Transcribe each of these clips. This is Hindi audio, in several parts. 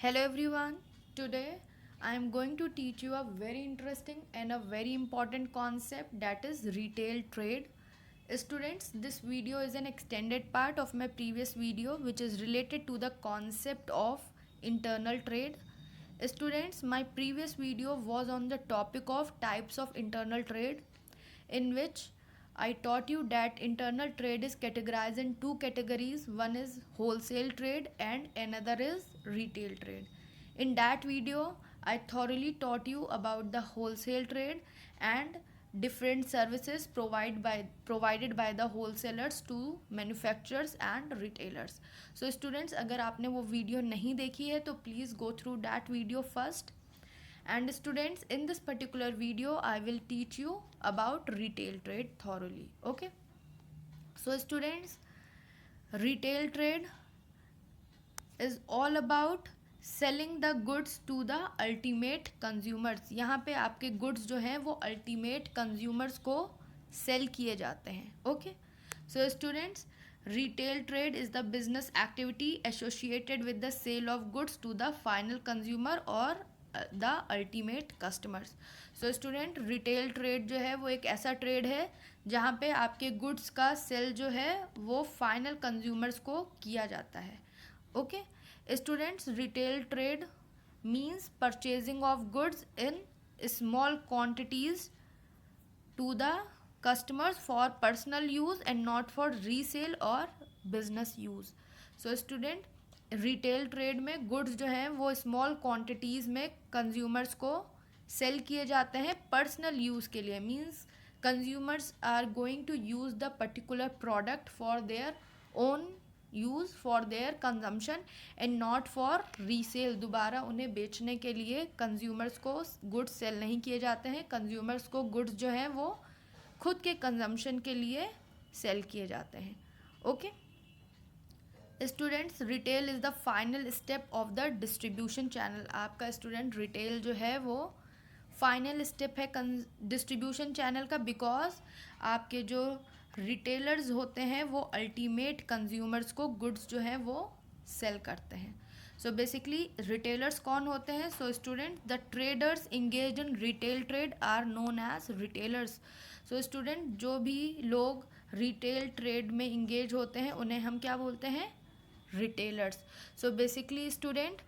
Hello everyone. Today I am going to teach you a very interesting and a very important concept, that is retail trade. Students, this video is an extended part of my previous video which is related to the concept of internal trade. Students, my previous video was on the topic of types of internal trade, in which I taught you that internal trade is categorized in two categories. One is wholesale trade and another is retail trade. In that video, I thoroughly taught you about the wholesale trade and different services provided by the wholesalers to manufacturers and retailers. So students, अगर आपने वो वीडियो नहीं देखी है तो please go through that video first. And students, in this particular video I will teach you about retail trade thoroughly. Okay, so students, retail trade is all about selling the goods to the ultimate consumers. यहाँ पे आपके गुड्स जो हैं वो अल्टीमेट कंज्यूमर्स को सेल किए जाते हैं. Okay, so students, retail trade is the business activity associated with the sale of goods to the final consumer or the ultimate customers. So student, retail trade जो है वो एक ऐसा ट्रेड है जहाँ पे आपके गुड्स का सेल जो है वो फाइनल कंज्यूमर्स को किया जाता है. Okay, students, retail trade means purchasing of goods in small quantities to the customers for personal use and not for resale or business use. So student, retail trade में गुड्स जो हैं वो स्मॉल क्वांटिटीज़ में कंज्यूमर्स को सेल किए जाते हैं पर्सनल यूज़ के लिए. Means consumers are going to use the particular product for their own use, for their consumption and not for resale. दोबारा उन्हें बेचने के लिए कंज्यूमर्स को गुड्स सेल नहीं किए जाते हैं. कंज्यूमर्स को गुड्स जो हैं वो खुद के कंजम्पशन के लिए सेल किए जाते हैं. Okay students, retail is the final step of the distribution channel. आपका स्टूडेंट रिटेल जो है वो फाइनल स्टेप है डिस्ट्रीब्यूशन चैनल का, बिकॉज आपके जो रिटेलर्स होते हैं वो अल्टीमेट कंज्यूमर्स को गुड्स जो हैं वो सेल करते हैं. सो बेसिकली रिटेलर्स कौन होते हैं? So student, the traders engage in retail trade are known as retailers. So student, जो भी लोग रिटेल ट्रेड में इंगेज होते हैं उन्हें हम क्या बोलते हैं? Retailers. So basically student,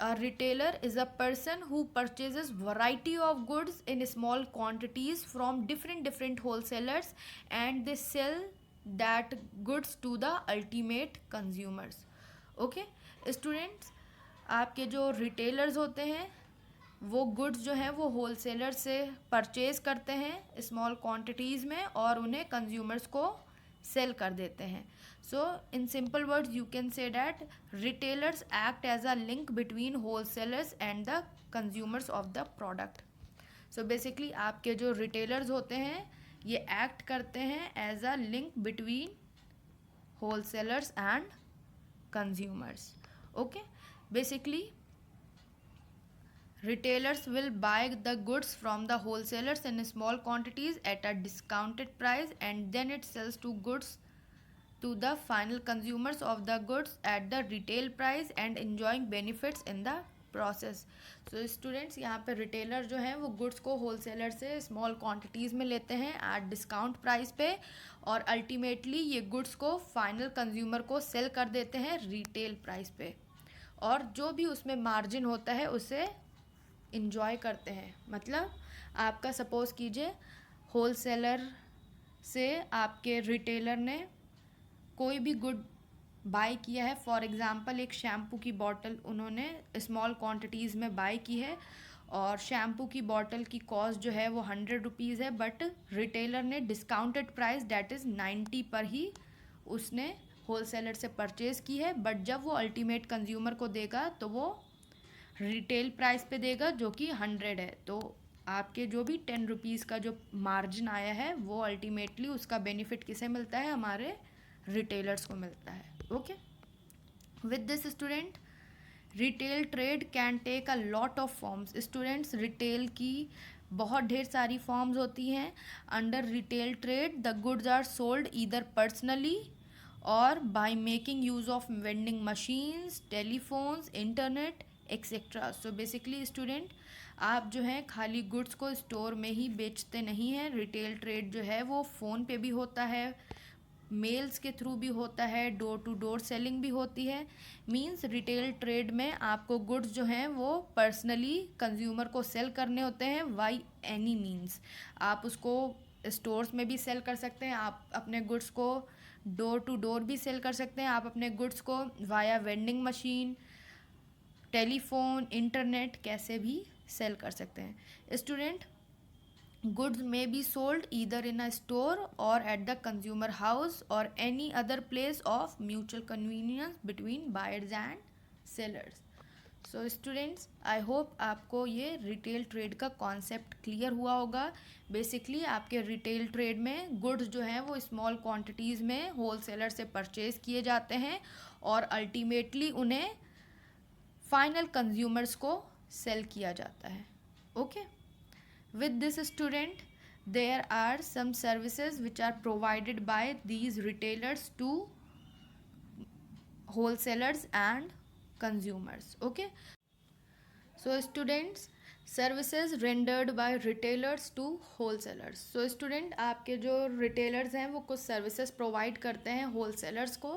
a retailer is a person who purchases variety of goods in small quantities from different wholesalers and they sell that goods to the ultimate consumers. Okay students, आपके जो रिटेलर्स होते हैं वो गुड्स जो हैं वो होलसेलर से परचेज करते हैं स्मॉल क्वांटिटीज़ में और उन्हें कंज्यूमर्स को सेल कर देते हैं. So in simple words you can say that retailers act as a link between wholesalers and the consumers of the product. So basically आपके जो रिटेलर्स होते हैं ये एक्ट करते हैं as a link between wholesalers and consumers. Okay, basically retailers will buy the goods from the wholesalers in small quantities at a discounted price and then it sells to the final consumers of the goods at the retail price and enjoying benefits in the process. So students, यहाँ पे रिटेलर जो हैं वो गुड्स को होलसेलर से स्मॉल क्वांटिटीज़ में लेते हैं एट डिस्काउंट प्राइस पे और अल्टीमेटली ये गुड्स को फाइनल कंज्यूमर को सेल कर देते हैं रिटेल प्राइस पे और जो भी उसमें मार्जिन होता है उसे इंजॉय करते हैं. मतलब आपका सपोज़ कीजिए होलसेलर से आपके रिटेलर ने कोई भी गुड बाय किया है. फॉर एग्ज़ाम्पल एक शैम्पू की बॉटल उन्होंने स्मॉल क्वांटिटीज़ में बाय की है और शैम्पू की बॉटल की कॉस्ट जो है वो 100 रुपीज़ है, बट रिटेलर ने डिस्काउंटेड प्राइस डैट इज़ 90 पर ही उसने होलसेलर से परचेज़ की है. बट जब वो अल्टीमेट कंज्यूमर को देगा तो वो रिटेल प्राइस पे देगा जो कि 100 है. तो आपके जो भी 10 रुपीज़ का जो मार्जिन आया है वो अल्टीमेटली उसका बेनिफिट किसे मिलता है? हमारे रिटेलर्स को मिलता है. Okay, with this student, retail trade can take a lot of forms. Students, retail की बहुत ढेर सारी फॉर्म्स होती हैं. Under retail trade the goods are sold either personally और by making use of vending machines, telephones, internet etcetera. So basically student, आप जो है खाली गुड्स को स्टोर में ही बेचते नहीं हैं। रिटेल ट्रेड जो है वो फ़ोन पे भी होता है, मेल्स के थ्रू भी होता है, डोर टू डोर सेलिंग भी होती है। मींस रिटेल ट्रेड में आपको गुड्स जो हैं वो पर्सनली कंज्यूमर को सेल करने होते हैं बाई एनी मींस। आप उसको स्टोर्स में भी सेल कर सकते हैं, आप अपने गुड्स को डोर टू डोर भी सेल कर सकते हैं, आप अपने गुड्स को via vending machine, telephone, internet कैसे भी सेल कर सकते हैं। Student, goods may be sold either in a store or at the consumer house or any other place of mutual convenience between buyers and sellers. So students, I hope आपको ये रिटेल ट्रेड का कॉन्सेप्ट क्लियर हुआ होगा। बेसिकली आपके रिटेल ट्रेड में गुड्स जो हैं वो स्मॉल क्वांटिटीज़ में होल सेलर से परचेज किए जाते हैं और अल्टीमेटली उन्हें फाइनल कंज्यूमर्स को सेल किया जाता है। Okay, with this student, there are some services which are provided by these retailers to wholesalers and consumers. Okay, so students, services rendered by retailers to wholesalers. So student, आपके जो रिटेलर्स हैं वो कुछ सर्विसेज प्रोवाइड करते हैं होलसेलर्स को।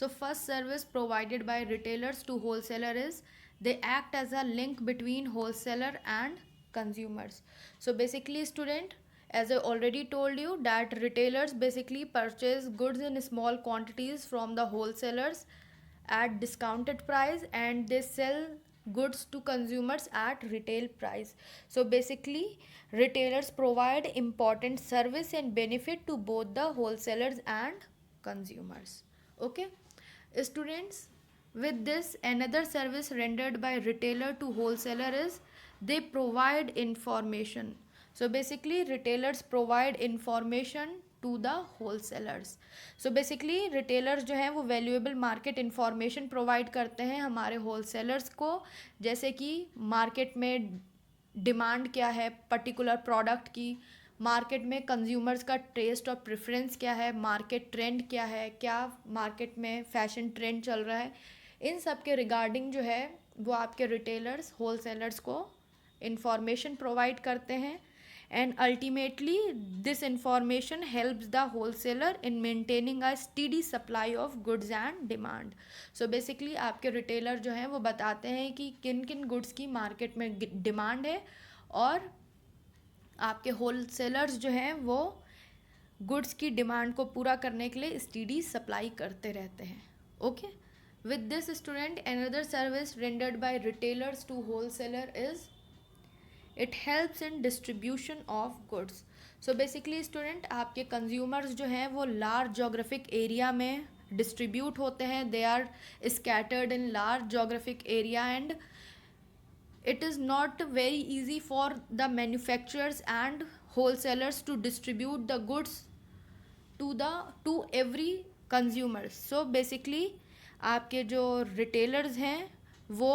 So first service provided by retailers to wholesaler is they act as a link between wholesaler and consumers. So basically student, as I already told you that retailers basically purchase goods in small quantities from the wholesalers at discounted price and they sell goods to consumers at retail price. So basically retailers provide important service and benefit to both the wholesalers and consumers. Okay students, with this another service rendered by retailer to wholesaler is they provide information. So basically retailers provide information to the wholesalers. So basically retailers जो हैं वो valuable market information provide करते हैं हमारे wholesalers को, जैसे कि market में demand क्या है particular product की, मार्केट में कंज्यूमर्स का टेस्ट और प्रेफरेंस क्या है, मार्केट ट्रेंड क्या है, क्या मार्केट में फैशन ट्रेंड चल रहा है, इन सब के रिगार्डिंग जो है वो आपके रिटेलर्स होलसेलर्स को इंफॉर्मेशन प्रोवाइड करते हैं and ultimately this information helps the wholesaler in maintaining a steady supply of goods and demand. So basically आपके रिटेलर जो हैं वो बताते हैं कि किन किन गुड्स की मार्केट में डिमांड है और आपके होलसेलर्स जो हैं वो गुड्स की डिमांड को पूरा करने के लिए स्टीडी सप्लाई करते रहते हैं। Okay, with this student another service rendered by retailers to wholesaler is it helps in distribution of goods. So basically student, आपके कंज्यूमर्स जो हैं वो लार्ज जोग्राफिक एरिया में डिस्ट्रीब्यूट होते हैं, they are scattered in large geographic area and it is not very easy for the manufacturers and wholesalers to distribute the goods to every consumer. So basically आपके जो retailers हैं वो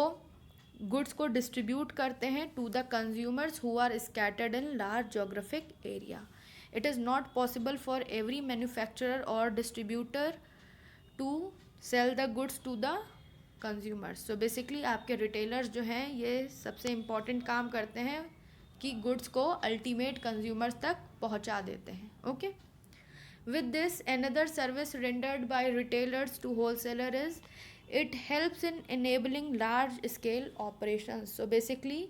goods को distribute करते हैं to the consumers who are scattered in large geographic area. It is not possible for every manufacturer or distributor to sell the goods to the consumers. So basically आपके रिटेलर्स जो हैं ये सबसे इम्पॉर्टेंट काम करते हैं कि गुड्स को अल्टीमेट कंज्यूमर्स तक पहुंचा देते हैं। Okay, with this another service rendered by retailers to wholesaler is it helps in enabling large scale operations. So basically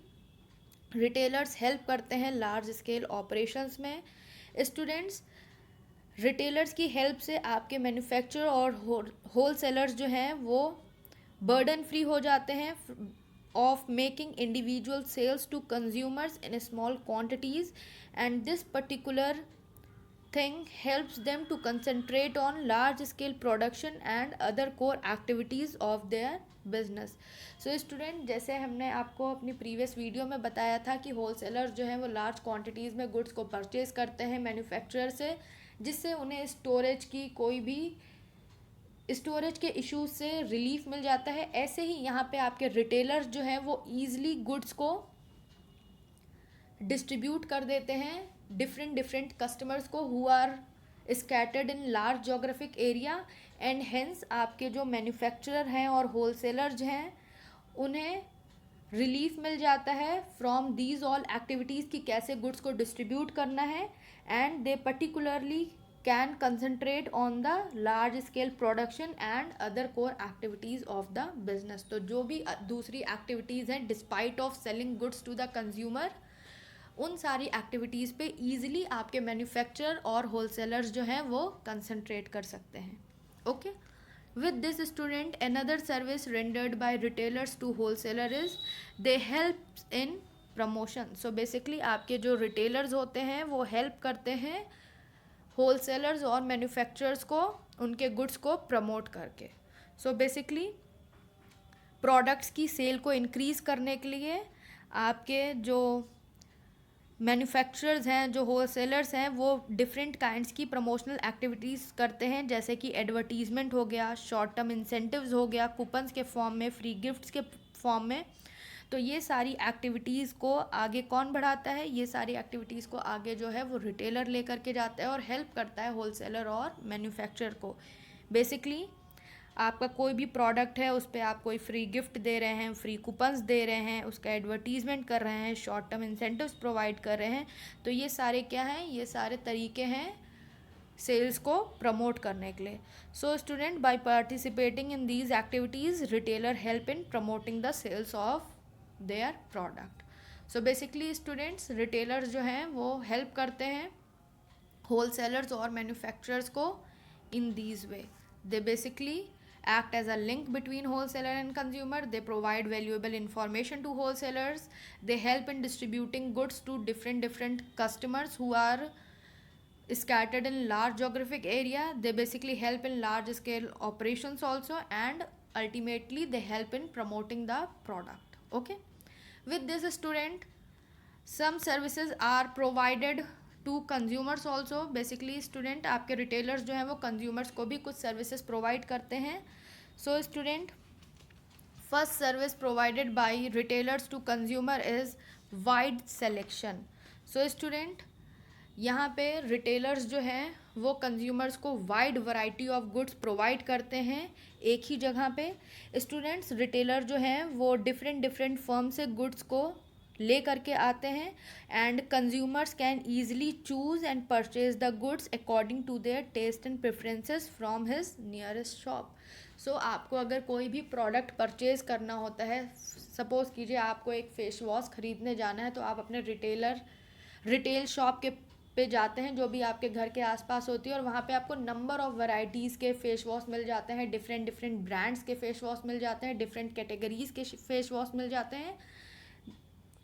retailers help करते हैं लार्ज स्केल ऑपरेशंस में। स्टूडेंट्स, रिटेलर्स की हेल्प से आपके मैन्युफैक्चरर और होलसेलर्स जो हैं वो बर्डन फ्री हो जाते हैं of making individual sales to consumers in small quantities and this particular thing helps them to concentrate on large scale production and other core activities of their business. So student, जैसे हमने आपको अपनी प्रीवियस वीडियो में बताया था कि होलसेलर्स जो हैं वो लार्ज क्वांटिटीज़ में गुड्स को परचेज़ करते हैं मैन्युफैक्चरर से, जिससे उन्हें स्टोरेज की कोई भी स्टोरेज के इश्यूज से रिलीफ मिल जाता है। ऐसे ही यहाँ पे आपके रिटेलर्स जो हैं वो ईजिली गुड्स को डिस्ट्रीब्यूट कर देते हैं डिफरेंट कस्टमर्स को who are scattered in large geographic area, and hence आपके जो मैन्युफैक्चरर हैं और होलसेलर्स हैं उन्हें रिलीफ मिल जाता है फ्रॉम दीज ऑल एक्टिविटीज़ कि कैसे गुड्स को डिस्ट्रीब्यूट करना है, and they particularly can concentrate on the large scale production and other core activities of the business. तो जो भी दूसरी एक्टिविटीज़ हैं despite of selling goods to the consumer, उन सारी एक्टिविटीज़ पे ईजिली आपके मैन्युफैक्चरर और होलसेलर्स जो हैं वो कंसंट्रेट कर सकते हैं। Okay, with this student another service rendered by retailers to wholesaler is they help in promotion। so basically आपके जो retailers होते हैं वो help करते हैं wholesalers और manufacturers को उनके goods को promote करके। so basically products की sale को increase करने के लिए आपके जो मैन्युफैक्चरर्स हैं, जो होलसेलर्स हैं, वो डिफरेंट काइंड्स की प्रमोशनल एक्टिविटीज़ करते हैं, जैसे कि एडवर्टीज़मेंट हो गया, शॉर्ट टर्म इंसेंटिव्स हो गया, कूपन्स के फॉर्म में, फ्री गिफ्ट्स के फॉर्म में। तो ये सारी एक्टिविटीज़ को आगे कौन बढ़ाता है? ये सारी एक्टिविटीज़ को आगे जो है वो रिटेलर लेकर के जाता है और हेल्प करता है होलसेलर और मैन्युफैक्चरर को। बेसिकली आपका कोई भी प्रोडक्ट है उस पर आप कोई फ्री गिफ्ट दे रहे हैं, फ्री कूपन्स दे रहे हैं, उसका एडवर्टीज़मेंट कर रहे हैं, शॉर्ट टर्म इंसेंटिव्स प्रोवाइड कर रहे हैं, तो ये सारे क्या हैं? ये सारे तरीके हैं सेल्स को प्रमोट करने के लिए। So student, by participating in these activities retailer help in promoting the sales of their product. So basically students, retailers जो हैं वो हेल्प करते हैं होलसेलर्स और मैन्युफैक्चरर्स को in these way. They basically act as a link between wholesaler and consumer. They provide valuable information to wholesalers. They help in distributing goods to different customers who are scattered in large geographic area. They basically help in large scale operations also, and ultimately they help in promoting the product. Okay, with this student, some services are provided to consumers also. Basically student, आपके रिटेलर्स जो हैं वो कंज्यूमर्स को भी कुछ सर्विसेज प्रोवाइड करते हैं। So student, first service provided by retailers to consumer is wide selection. So student, यहाँ पे रिटेलर्स जो हैं वो कंज्यूमर्स को wide variety of goods provide करते हैं एक ही जगह पे। स्टूडेंट्स, रिटेलर जो हैं वो डिफरेंट फर्म से गुड्स को ले करके आते हैं, and consumers can easily choose and purchase the goods according to their taste and preferences from his nearest shop. So आपको अगर कोई भी प्रोडक्ट परचेज करना होता है, सपोज कीजिए आपको एक फेस वॉश ख़रीदने जाना है, तो आप अपने रिटेल शॉप के पे जाते हैं जो भी आपके घर के आसपास होती है, और वहाँ पे आपको नंबर ऑफ़ वैरायटीज़ के फेस वॉश मिल जाते हैं, डिफरेंट ब्रांड्स के फेस वॉश मिल जाते हैं, डिफरेंट कैटेगरीज़ के फेस वॉश मिल जाते हैं,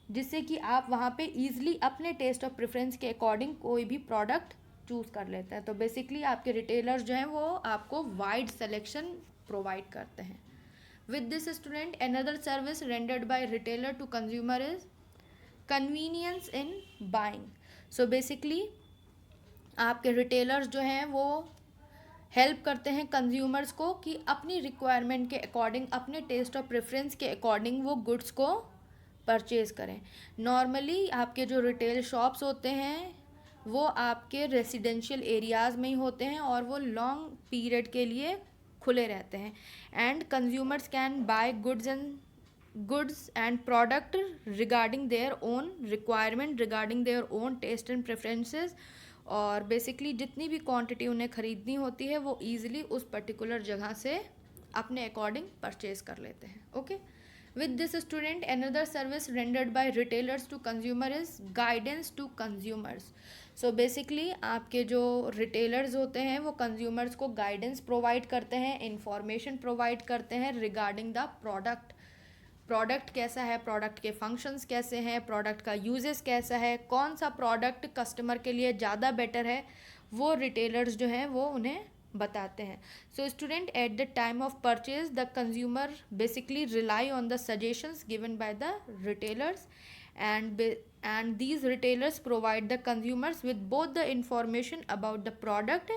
जिससे कि आप वहाँ पे ईजिली अपने टेस्ट और प्रेफरेंस के अकॉर्डिंग कोई भी प्रोडक्ट चूज़ कर लेते हैं। तो बेसिकली आपके रिटेलर्स जो हैं वो आपको वाइड सेलेक्शन प्रोवाइड करते हैं। With this student, another service rendered by retailer to consumer is convenience in buying. So basically आपके रिटेलर्स जो हैं वो हेल्प करते हैं कंज्यूमर्स को कि अपनी रिक्वायरमेंट के अकॉर्डिंग, अपने टेस्ट और प्रेफरेंस के अकॉर्डिंग वो गुड्स को परचेज़ करें। नॉर्मली आपके जो रिटेल शॉप्स होते हैं वो आपके रेसिडेंशियल एरियाज़ में ही होते हैं और वो लॉन्ग पीरियड के लिए खुले रहते हैं, and consumers can buy goods and product regarding their own requirement, regarding their own test and preferences, और बेसिकली जितनी भी क्वांटिटी उन्हें ख़रीदनी होती है वो ईजिली उस पर्टिकुलर जगह से अपने अकॉर्डिंग परचेज़ कर लेते हैं। Okay, with this student, another service rendered by retailers to consumer is guidance to consumers. So basically आपके जो retailers होते हैं वो consumers को guidance provide करते हैं, information provide करते हैं regarding the product कैसा है, प्रोडक्ट के फंक्शंस कैसे हैं, प्रोडक्ट का यूजेस कैसा है, कौन सा प्रोडक्ट कस्टमर के लिए ज़्यादा बेटर है, वो रिटेलर्स जो हैं वो उन्हें बताते हैं। So student, at the time of purchase the consumer basically rely on the suggestions given by the retailers, and these retailers provide the consumers with both the information about the product,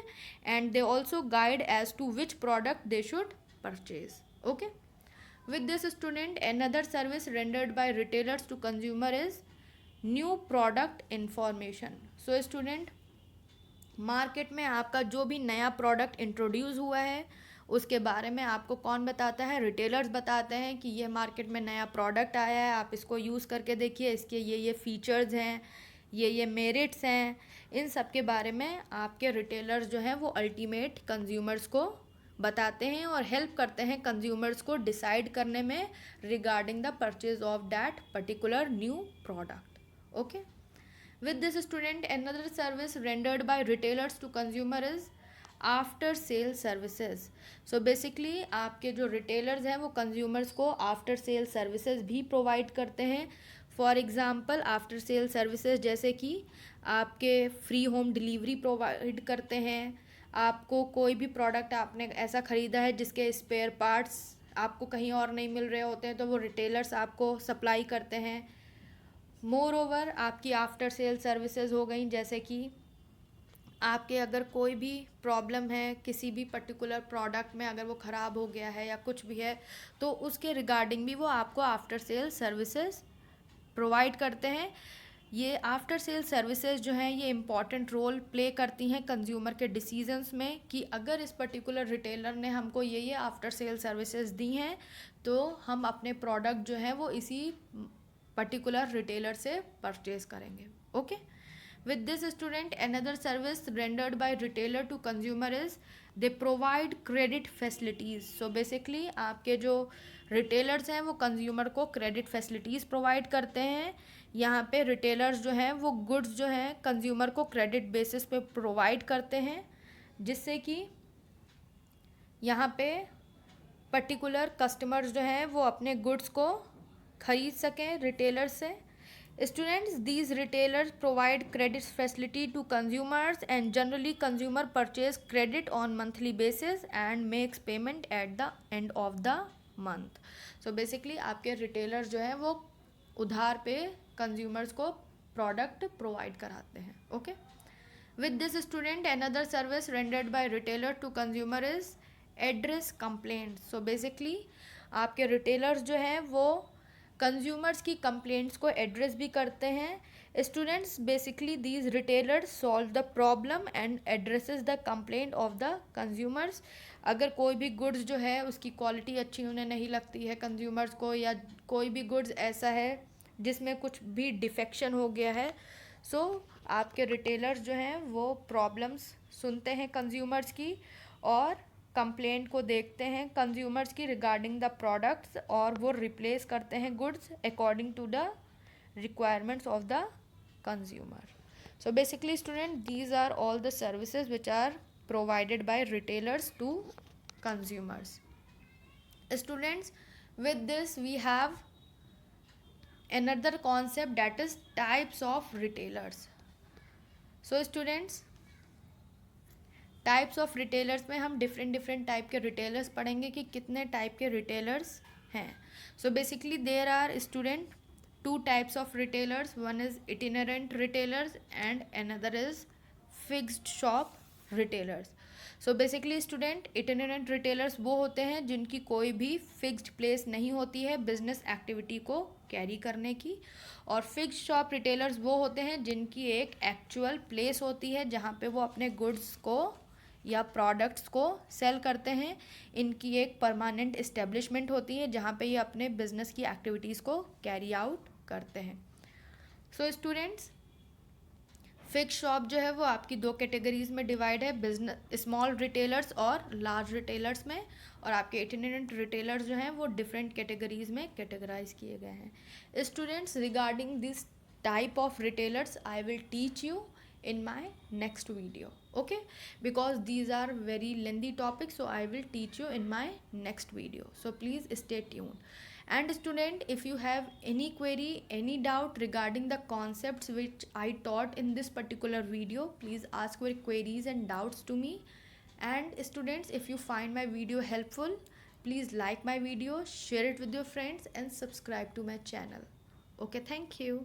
and they also guide as to which product they should purchase. Okay, with this student, another service rendered by retailers to consumer is new product information. So student, market में आपका जो भी नया प्रोडक्ट इंट्रोड्यूस हुआ है उसके बारे में आपको कौन बताता है? रिटेलर्स बताते हैं कि ये मार्केट में नया प्रोडक्ट आया है, आप इसको यूज़ करके देखिए, इसके ये फीचर्स हैं, ये मेरिट्स हैं। इन सब के बारे में आपके रिटेलर्स जो हैं वो अल्टीमेट कंज्यूमर्स को बताते हैं और हेल्प करते हैं कंज्यूमर्स को डिसाइड करने में regarding the purchase of that particular new product. Okay, with this student, another service rendered by retailers to consumer is after sale services. So basically आपके जो रिटेलर्स हैं वो कंज्यूमर्स को आफ्टर सेल सर्विसेज भी प्रोवाइड करते हैं। For example after sale services जैसे कि आपके फ्री होम डिलीवरी प्रोवाइड करते हैं। आपको कोई भी प्रोडक्ट आपने ऐसा ख़रीदा है जिसके स्पेयर पार्ट्स आपको कहीं और नहीं मिल रहे होते हैं तो वो रिटेलर्स आपको सप्लाई करते हैं। मोर ओवर आपकी आफ्टर सेल सर्विसेज हो गई, जैसे कि आपके अगर कोई भी प्रॉब्लम है किसी भी पर्टिकुलर प्रोडक्ट में, अगर वो ख़राब हो गया है या कुछ भी है तो उसके रिगार्डिंग भी वो आपको आफ्टर सेल सर्विसेज प्रोवाइड करते हैं। ये आफ्टर सेल सर्विसेज जो हैं ये इम्पॉर्टेंट रोल प्ले करती हैं कंज्यूमर के डिसीजंस में कि अगर इस पर्टिकुलर रिटेलर ने हमको ये आफ्टर सेल सर्विसेज दी हैं तो हम अपने प्रोडक्ट जो है वो इसी पर्टिकुलर रिटेलर से परचेज करेंगे। Okay, with this student, another service rendered by retailer to consumer is they provide credit facilities. So basically आपके जो retailers हैं वो consumer को credit facilities provide करते हैं। यहाँ पे retailers जो हैं वो goods जो हैं consumer को credit basis पे provide करते हैं, जिससे कि यहाँ पे particular customers जो हैं वो अपने goods को खरीद सकें retailers से। Students, these retailers provide credit facility to consumers and generally consumer purchase credit on monthly basis and makes payment at the end of the month. So basically आपके retailers जो हैं वो उधार पे consumers को product provide कराते हैं। Okay, with this student, another service rendered by retailer to consumer is address complaints. So basically आपके retailers जो हैं वो कंज्यूमर्स की कंप्लेंट्स को एड्रेस भी करते हैं। Students, basically these retailers solve the problem and addresses the complaint of the consumers. अगर कोई भी गुड्स जो है उसकी क्वालिटी अच्छी उन्हें नहीं लगती है कंज्यूमर्स को, या कोई भी गुड्स ऐसा है जिसमें कुछ भी डिफेक्शन हो गया है, सो आपके रिटेलर्स जो हैं वो प्रॉब्लम्स सुनते हैं कंज्यूमर्स की और कंप्लेंट को देखते हैं कंज्यूमर्स की रिगार्डिंग द प्रोडक्ट्स और वो रिप्लेस करते हैं goods according to the requirements of the consumer. So basically student, these are all the services which are provided by retailers to consumers. Students, with this we have another concept that is types of retailers. So students, types of retailers में हम डिफरेंट टाइप के रिटेलर्स पढ़ेंगे कि कितने टाइप के रिटेलर्स हैं। So basically there are student two types of retailers, one is itinerant retailers and another is fixed shop retailers. So basically student, itinerant retailers वो होते हैं जिनकी कोई भी फिक्स्ड प्लेस नहीं होती है बिजनेस एक्टिविटी को कैरी करने की, और फिक्स्ड शॉप रिटेलर्स वो होते हैं जिनकी एक एक्चुअल प्लेस होती है जहाँ पे वो अपने गुड्स को या प्रोडक्ट्स को सेल करते हैं। इनकी एक परमानेंट इस्टेब्लिशमेंट होती है जहाँ पे ये अपने बिजनेस की एक्टिविटीज़ को कैरी आउट करते हैं। सो स्टूडेंट्स, फिक्स शॉप जो है वो आपकी दो कैटेगरीज में डिवाइड है, बिजनेस स्मॉल रिटेलर्स और लार्ज रिटेलर्स में, और आपके इटिनेरेंट रिटेलर्स जो हैं वो डिफरेंट कैटेगरीज में कैटेगराइज किए गए हैं। Students, regarding this type of retailers I will teach you in my next video, okay, because these are very lengthy topics, so I will teach you in my next video, so please stay tuned. And student, if you have any query, any doubt regarding the concepts which I taught in this particular video, please ask your queries and doubts to me. And students, if you find my video helpful, please like my video, share it with your friends and subscribe to my channel. Okay, thank you.